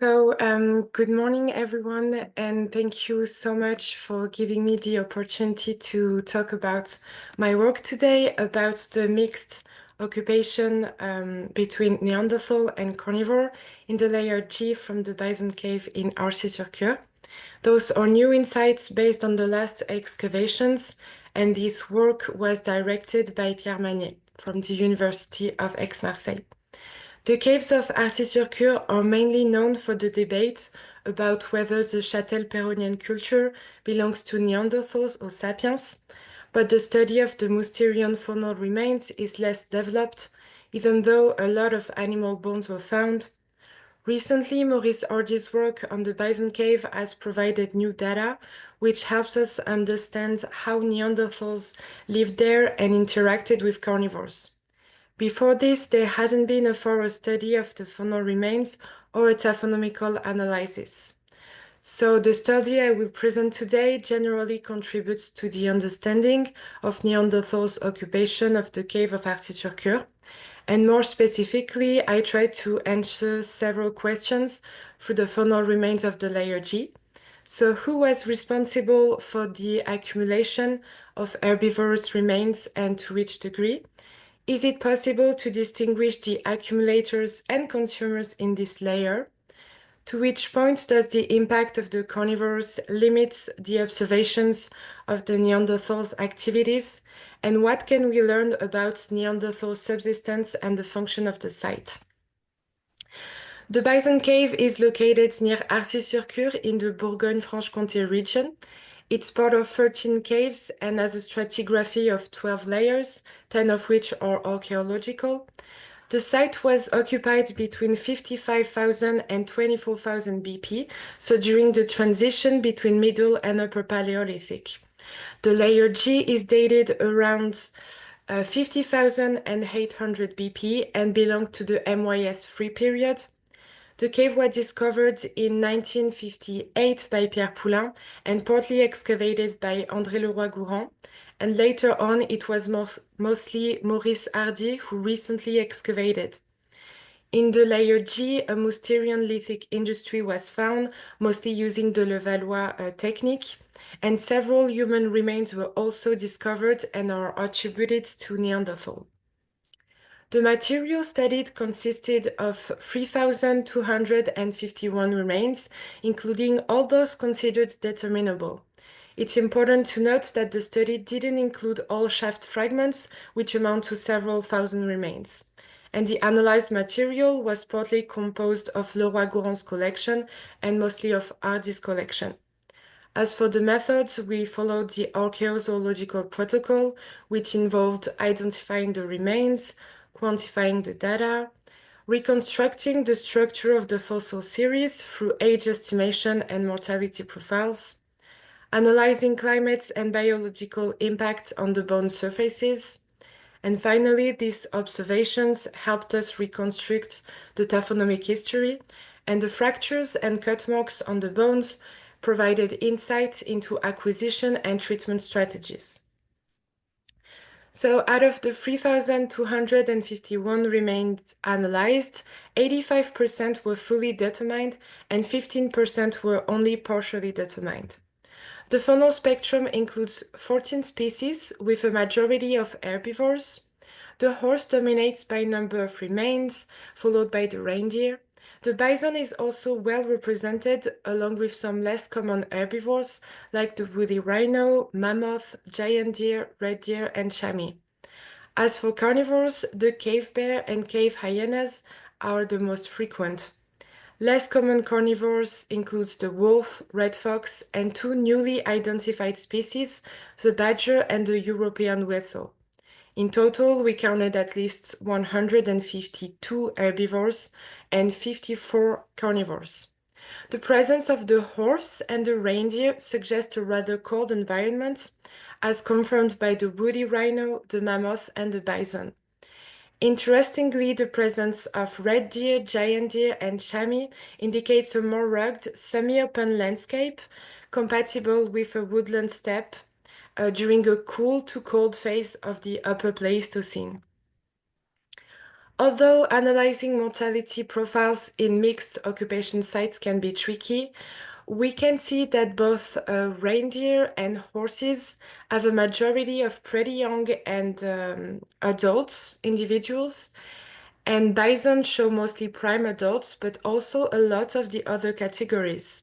Good morning, everyone, and thank you so much for giving me the opportunity to talk about my work today about the mixed occupation between Neanderthal and Carnivore in the layer G from the Bison Cave in Arcy-sur-Cure. Those are new insights based on the last excavations, and this work was directed by Pierre Magniez from the University of Aix-Marseille. The caves of Arcy-sur-Cure are mainly known for the debate about whether the Châtel-Péronian culture belongs to Neanderthals or Sapiens, but the study of the Mousterian faunal remains is less developed, even though a lot of animal bones were found. Recently, Maurice Hardy's work on the Bison Cave has provided new data, which helps us understand how Neanderthals lived there and interacted with carnivores. Before this, there hadn't been a thorough study of the faunal remains or a taphonomical analysis. So the study I will present today generally contributes to the understanding of Neanderthals' occupation of the cave of Arcy-sur-Cure. And more specifically, I tried to answer several questions through the faunal remains of the layer G. So who was responsible for the accumulation of herbivorous remains and to which degree? Is it possible to distinguish the accumulators and consumers in this layer? To which point does the impact of the carnivores limit the observations of the Neanderthals' activities? And what can we learn about Neanderthal subsistence and the function of the site? The Bison Cave is located near Arcy-sur-Cure in the Bourgogne-Franche-Comté region. It's part of 13 caves and has a stratigraphy of 12 layers, 10 of which are archaeological. The site was occupied between 55,000 and 24,000 BP, so during the transition between Middle and Upper Paleolithic. The layer G is dated around 50,800 BP and belonged to the MYS3 period. The cave was discovered in 1958 by Pierre Poulain and partly excavated by André Leroy-Gourand, and later on it was mostly Maurice Hardy who recently excavated. In the layer G, a Mousterian lithic industry was found, mostly using the Levallois technique, and several human remains were also discovered and are attributed to Neanderthal. The material studied consisted of 3,251 remains, including all those considered determinable. It's important to note that the study didn't include all shaft fragments, which amount to several thousand remains. And the analyzed material was partly composed of Leroy-Gourand's collection and mostly of Hardy's collection. As for the methods, we followed the archaeozoological protocol, which involved identifying the remains, quantifying the data, reconstructing the structure of the fossil series through age estimation and mortality profiles, analyzing climates and biological impact on the bone surfaces, and finally, these observations helped us reconstruct the taphonomic history, and the fractures and cut marks on the bones provided insight into acquisition and treatment strategies. So out of the 3,251 remains analyzed, 85% were fully determined and 15% were only partially determined. The faunal spectrum includes 14 species with a majority of herbivores. The horse dominates by number of remains, followed by the reindeer. The bison is also well represented, along with some less common herbivores like the woolly rhino, mammoth, giant deer, red deer, and chamois. As for carnivores, the cave bear and cave hyenas are the most frequent. Less common carnivores include the wolf, red fox, and two newly identified species, the badger and the European weasel. In total, we counted at least 152 herbivores and 54 carnivores. The presence of the horse and the reindeer suggests a rather cold environment, as confirmed by the woolly rhino, the mammoth, and the bison. Interestingly, the presence of red deer, giant deer, and chamois indicates a more rugged, semi-open landscape compatible with a woodland steppe during a cool to cold phase of the Upper Pleistocene. Although analyzing mortality profiles in mixed occupation sites can be tricky, we can see that both reindeer and horses have a majority of pretty young and adult individuals, and bison show mostly prime adults, but also a lot of the other categories.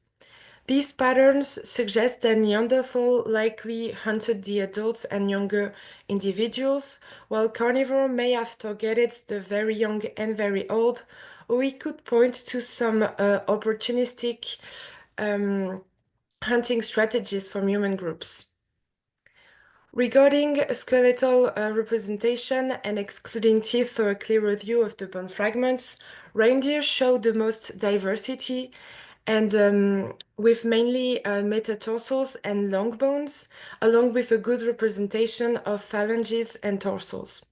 These patterns suggest that Neanderthal likely hunted the adults and younger individuals, while carnivore may have targeted the very young and very old, or we could point to some opportunistic hunting strategies from human groups. Regarding skeletal representation and excluding teeth for a clearer view of the bone fragments, reindeer show the most diversity and with mainly metatarsals and long bones, along with a good representation of phalanges and tarsals.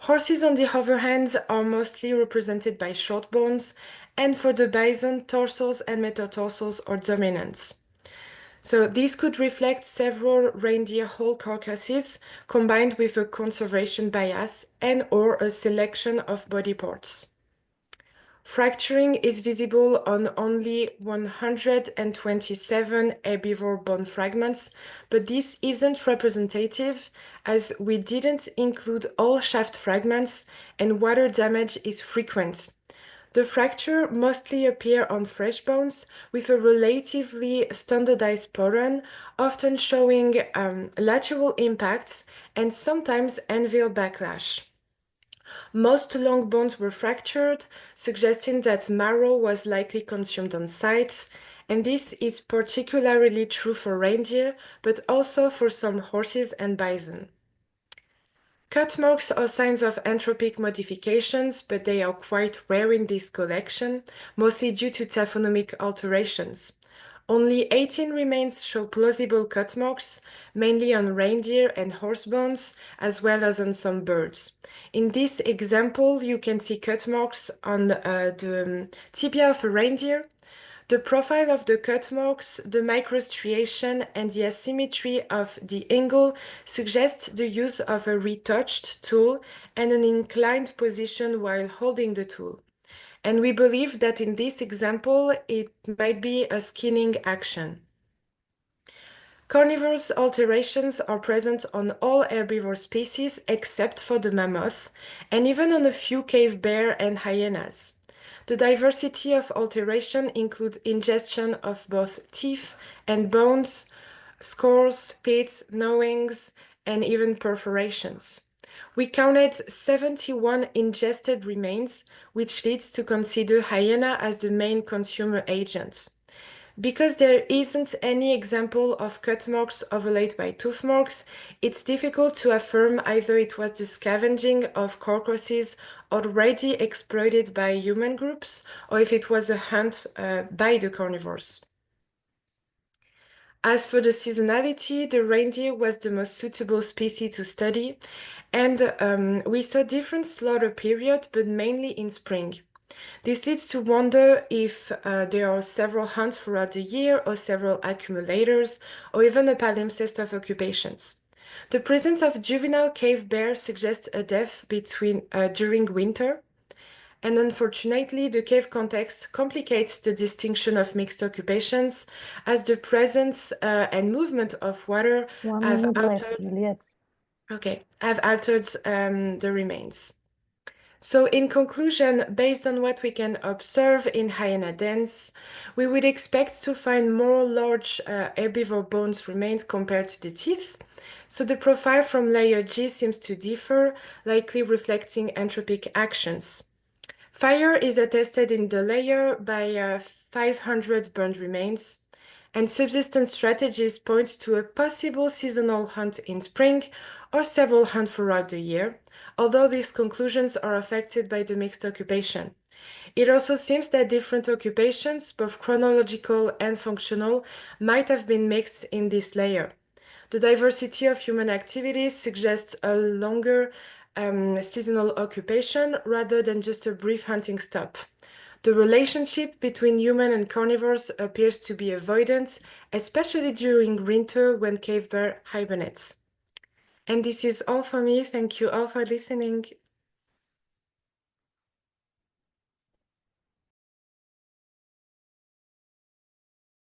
Horses, on the other hand, are mostly represented by short bones, and for the bison, tarsals and metatarsals are dominant. So these could reflect several reindeer whole carcasses combined with a conservation bias and or a selection of body parts. Fracturing is visible on only 127 herbivore bone fragments, but this isn't representative as we didn't include all shaft fragments and water damage is frequent. The fracture mostly appear on fresh bones with a relatively standardized pattern, often showing lateral impacts and sometimes anvil backlash. Most long bones were fractured, suggesting that marrow was likely consumed on site, and this is particularly true for reindeer, but also for some horses and bison. Cut marks are signs of anthropic modifications, but they are quite rare in this collection, mostly due to taphonomic alterations. Only 18 remains show plausible cut marks, mainly on reindeer and horse bones, as well as on some birds. In this example, you can see cut marks on the tibia of a reindeer. The profile of the cut marks, the microstriation, and the asymmetry of the angle suggest the use of a retouched tool and an inclined position while holding the tool. And we believe that in this example, it might be a skinning action. Carnivorous alterations are present on all herbivore species except for the mammoth, and even on a few cave bear and hyenas. The diversity of alteration includes ingestion of both teeth and bones, scores, pits, knowings, and even perforations. We counted 71 ingested remains, which leads to consider hyena as the main consumer agent. Because there isn't any example of cut marks overlaid by tooth marks, it's difficult to affirm either it was the scavenging of carcasses already exploited by human groups or if it was a hunt by the carnivores. As for the seasonality, the reindeer was the most suitable species to study, and we saw different slaughter periods, but mainly in spring. This leads to wonder if there are several hunts throughout the year or several accumulators or even a palimpsest of occupations. The presence of juvenile cave bears suggests a death during winter, and unfortunately the cave context complicates the distinction of mixed occupations as the presence and movement of water have altered, the remains. So in conclusion, based on what we can observe in hyena dens, we would expect to find more large herbivore bones remains compared to the teeth. So the profile from layer G seems to differ, likely reflecting anthropic actions. Fire is attested in the layer by 500 burned remains, and subsistence strategies point to a possible seasonal hunt in spring or several hunts throughout the year, although these conclusions are affected by the mixed occupation. It also seems that different occupations, both chronological and functional, might have been mixed in this layer. The diversity of human activities suggests a longer seasonal occupation rather than just a brief hunting stop. The relationship between human and carnivores appears to be avoidant, especially during winter when cave bear hibernates. And this is all for me. Thank you all for listening.